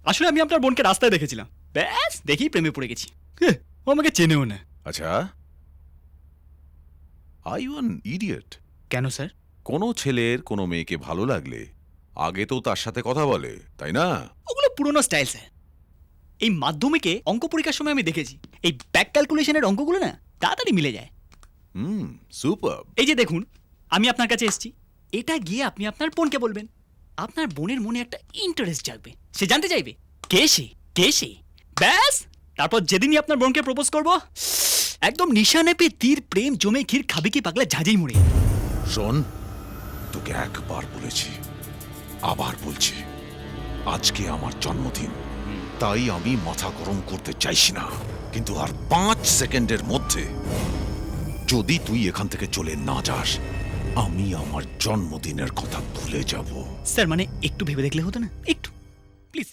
আসলে আমি আপনার বোনকে রাস্তায় দেখেছিলাম, ব্যাস দেখেই প্রেমে পড়ে গেছি। ও আমাকে চেনেও না। আচ্ছা, আর ইউ অ্যান ইডিয়েট? কেন স্যার? কোনো ছেলের কোনো মেয়েকে ভালো লাগলে আগে তো তার সাথে কথা বলে, তাই না? ওগুলো পুরোনো স্টাইল স্যার। এই মাধ্যমিকে অঙ্ক পরীক্ষার সময় আমি দেখেছি এই ব্যাক ক্যালকুলেশনের অঙ্কগুলো না তাড়াতাড়ি মিলে যায়। সুপার। এই যে দেখুন, আমি আপনার কাছে এসেছি, এটা গিয়ে আপনি আপনার বোনকে বলবেন। আপনার বোনের মনে একটা ইন্টারেস্ট জাগবে, সে জানতে চাইবে কে সে, কে সে। ব্যাস, তারপর যেদিনই আপনার বোনকে প্রপোজ করব, একদম নিশানে পে তীর, প্রেম জমে ক্ষীর খাবে কি পাগলা ঝাঁঝেই মুড়ে। শোন, তোকে একবার বলেছি, আবার বলছি, আজকে আমার জন্মদিন, তাই আমি মাথা গরম করতে চাইছি না, কিন্তু আর 5 সেকেন্ডের মধ্যে যদি তুই এখান থেকে চলে না যাস, আমি আমার জন্মদিনের কথা ভুলে যাব। স্যার মানে একটু ভেবে দেখলে হতো না? একটু প্লিজ।